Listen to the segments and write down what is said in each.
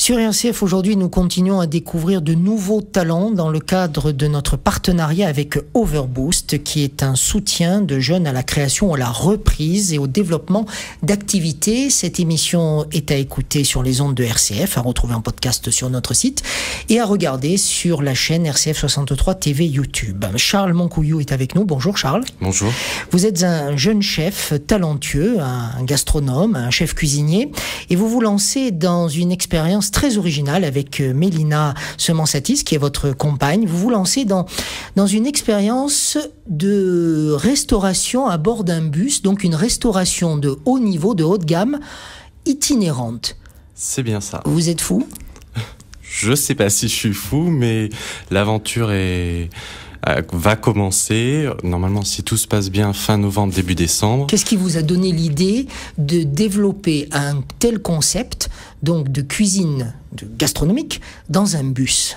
Sur RCF, aujourd'hui, nous continuons à découvrir de nouveaux talents dans le cadre de notre partenariat avec Overboost, qui est un soutien de jeunes à la création, à la reprise et au développement d'activités. Cette émission est à écouter sur les ondes de RCF, à retrouver en podcast sur notre site et à regarder sur la chaîne RCF 63 TV YouTube. Charles Moncouillou est avec nous. Bonjour Charles. Bonjour. Vous êtes un jeune chef talentueux, un gastronome, un chef cuisinier, et vous vous lancez dans une expérience très originale avec Mélina Semensatis, qui est votre compagne. Vous vous lancez dans une expérience de restauration à bord d'un bus, donc une restauration de haut niveau, de haute gamme, itinérante. C'est bien ça. Vous êtes fou ? Je sais pas si je suis fou, mais l'aventure va commencer. Normalement, si tout se passe bien, fin novembre, début décembre. Qu'est-ce qui vous a donné l'idée de développer un tel concept, donc de cuisine gastronomique, dans un bus ?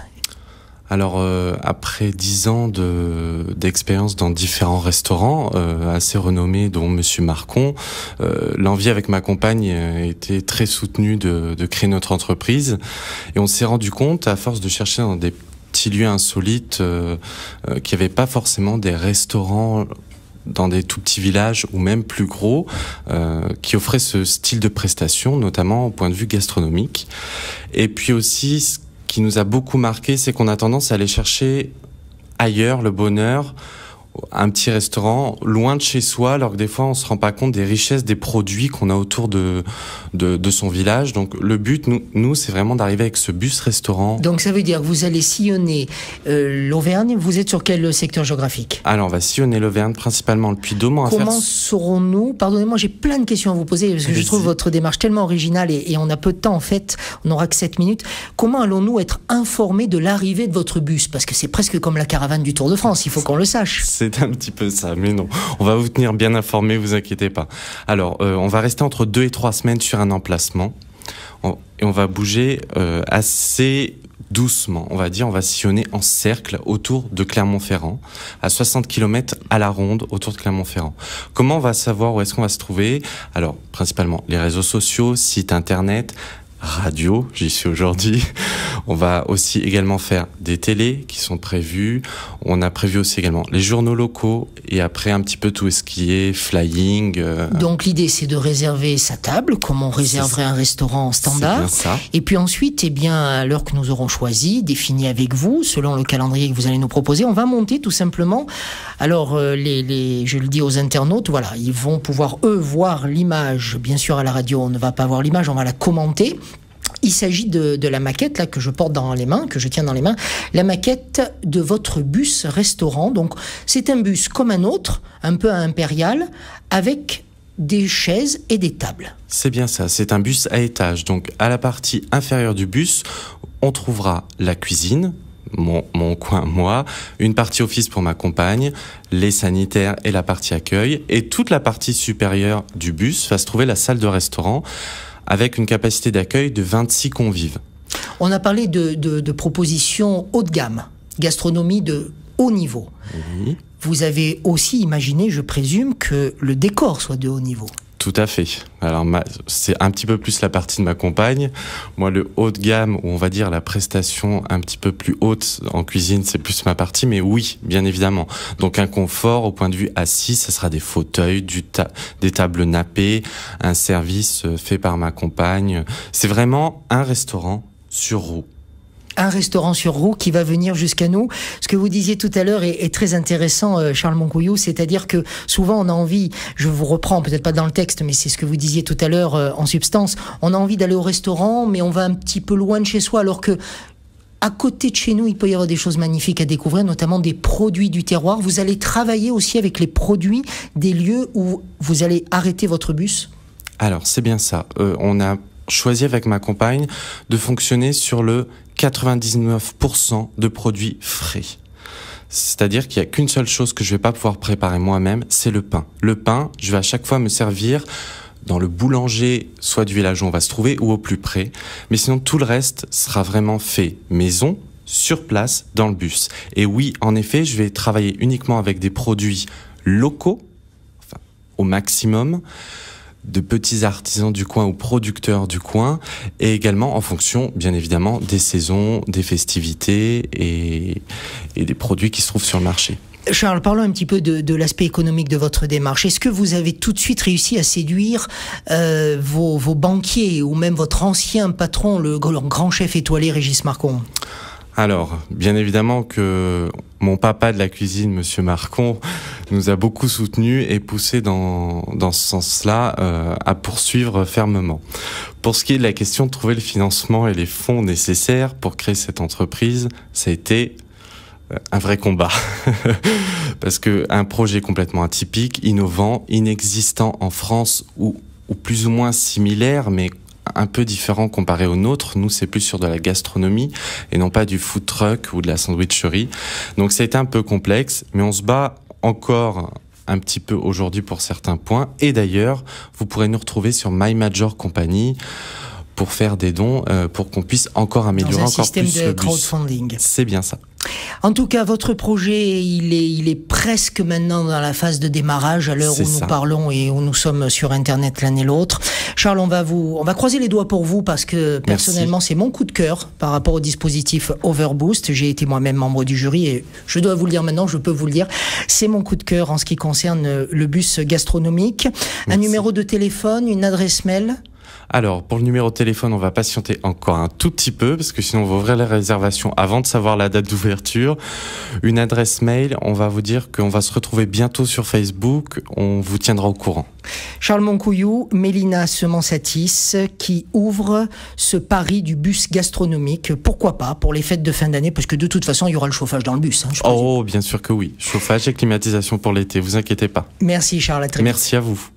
Alors, après 10 ans d'expérience dans différents restaurants assez renommés, dont Monsieur Marcon, l'envie avec ma compagne était très soutenue de créer notre entreprise. Et on s'est rendu compte, à force de chercher dans des petits lieux insolites, qu'il n'y avait pas forcément des restaurants dans des tout petits villages ou même plus gros, qui offraient ce style de prestation, notamment au point de vue gastronomique. Et puis aussi, ce qui nous a beaucoup marqué, c'est qu'on a tendance à aller chercher ailleurs le bonheur, un petit restaurant loin de chez soi, alors que des fois on se rend pas compte des richesses des produits qu'on a autour de son village. Donc le but, nous c'est vraiment d'arriver avec ce bus restaurant. Donc ça veut dire que vous allez sillonner l'Auvergne. Vous êtes sur quel secteur géographique ? Alors on va sillonner l'Auvergne, principalement le Puy-de-Dôme. Comment saurons-nous, pardonnez-moi, j'ai plein de questions à vous poser parce que je trouve votre démarche tellement originale et on a peu de temps en fait, on n'aura que 7 minutes. Comment allons-nous être informés de l'arrivée de votre bus ? Parce que c'est presque comme la caravane du Tour de France, il faut qu'on le sache. C'est un petit peu ça, mais non. On va vous tenir bien informés, vous inquiétez pas. Alors, on va rester entre 2 et 3 semaines sur un emplacement. Et on va bouger assez doucement. On va sillonner en cercle autour de Clermont-Ferrand, à 60 km à la ronde autour de Clermont-Ferrand. Comment on va savoir où est-ce qu'on va se trouver ? Alors, principalement les réseaux sociaux, site internet, radio, j'y suis aujourd'hui. On va aussi également faire des télés qui sont prévues. On a prévu aussi également les journaux locaux et après un petit peu tout ce qui est flying. Donc l'idée c'est de réserver sa table comme on réserverait un restaurant standard. C'est bien ça. Et puis ensuite, à l'heure que nous aurons choisi, définie avec vous, selon le calendrier que vous allez nous proposer, on va monter tout simplement. Alors je le dis aux internautes, voilà, ils vont pouvoir eux voir l'image. Bien sûr à la radio on ne va pas voir l'image, on va la commenter. Il s'agit de la maquette là que je porte dans les mains, que je tiens dans les mains, la maquette de votre bus restaurant. Donc c'est un bus comme un autre, un peu à impérial, avec des chaises et des tables. C'est bien ça, c'est un bus à étage. Donc à la partie inférieure du bus, on trouvera la cuisine, mon coin, moi, une partie office pour ma compagne, les sanitaires et la partie accueil. Et toute la partie supérieure du bus va se trouver la salle de restaurant, avec une capacité d'accueil de 26 convives. On a parlé de propositions haut de gamme, gastronomie de haut niveau. Oui. Vous avez aussi imaginé, je présume, que le décor soit de haut niveau. Tout à fait. Alors c'est un petit peu plus la partie de ma compagne. Moi, le haut de gamme, ou on va dire la prestation un petit peu plus haute en cuisine, c'est plus ma partie, mais oui, bien évidemment. Donc un confort au point de vue assis, ça sera des fauteuils, des tables nappées, un service fait par ma compagne. C'est vraiment un restaurant sur roue. Un restaurant sur roue qui va venir jusqu'à nous. Ce que vous disiez tout à l'heure est très intéressant, Charles Moncouillou, c'est-à-dire que souvent on a envie, je vous reprends peut-être pas dans le texte, mais c'est ce que vous disiez tout à l'heure en substance, on a envie d'aller au restaurant, mais on va un petit peu loin de chez soi, alors que à côté de chez nous, il peut y avoir des choses magnifiques à découvrir, notamment des produits du terroir. Vous allez travailler aussi avec les produits des lieux où vous allez arrêter votre bus ? Alors, c'est bien ça. On a choisi avec ma compagne de fonctionner sur le 99% de produits frais. C'est-à-dire qu'il n'y a qu'une seule chose que je ne vais pas pouvoir préparer moi-même, c'est le pain. Le pain, je vais à chaque fois me servir dans le boulanger, soit du village où on va se trouver, ou au plus près. Mais sinon, tout le reste sera vraiment fait maison, sur place, dans le bus. Et oui, en effet, je vais travailler uniquement avec des produits locaux, enfin, au maximum, de petits artisans du coin ou producteurs du coin, et également en fonction, bien évidemment, des saisons, des festivités et des produits qui se trouvent sur le marché. Charles, parlons un petit peu de l'aspect économique de votre démarche. Est-ce que vous avez tout de suite réussi à séduire vos banquiers ou même votre ancien patron, le grand chef étoilé Régis Marcon ? Alors, bien évidemment que mon papa de la cuisine, Monsieur Marcon, nous a beaucoup soutenus et poussé dans ce sens-là à poursuivre fermement. Pour ce qui est de la question de trouver le financement et les fonds nécessaires pour créer cette entreprise, ça a été un vrai combat. Parce que un projet complètement atypique, innovant, inexistant en France ou plus ou moins similaire, mais un peu différent comparé au nôtre. Nous, c'est plus sur de la gastronomie et non pas du food truck ou de la sandwicherie. Donc, ça a été un peu complexe, mais on se bat encore un petit peu aujourd'hui pour certains points. Et d'ailleurs, vous pourrez nous retrouver sur My Major Company pour faire des dons, pour qu'on puisse encore améliorer encore plus le bus. Dans un système de crowdfunding. C'est bien ça. En tout cas, votre projet, il est presque maintenant dans la phase de démarrage à l'heure où nous parlons et où nous sommes sur Internet l'un et l'autre. Charles, on va croiser les doigts pour vous parce que personnellement, c'est mon coup de cœur par rapport au dispositif Overboost. J'ai été moi-même membre du jury et je dois vous le dire maintenant, je peux vous le dire. C'est mon coup de cœur en ce qui concerne le bus gastronomique. Merci. Un numéro de téléphone, une adresse mail. Alors, pour le numéro de téléphone, on va patienter encore un tout petit peu, parce que sinon on va ouvrir les réservations avant de savoir la date d'ouverture. Une adresse mail, on va vous dire qu'on va se retrouver bientôt sur Facebook, on vous tiendra au courant. Charles Moncouillou, Mélina Semensatis, qui ouvre ce pari du bus gastronomique. Pourquoi pas, pour les fêtes de fin d'année, parce que de toute façon, il y aura le chauffage dans le bus. Oh, bien sûr que oui. Chauffage et climatisation pour l'été, vous inquiétez pas. Merci Charles, à très vite. Merci à vous.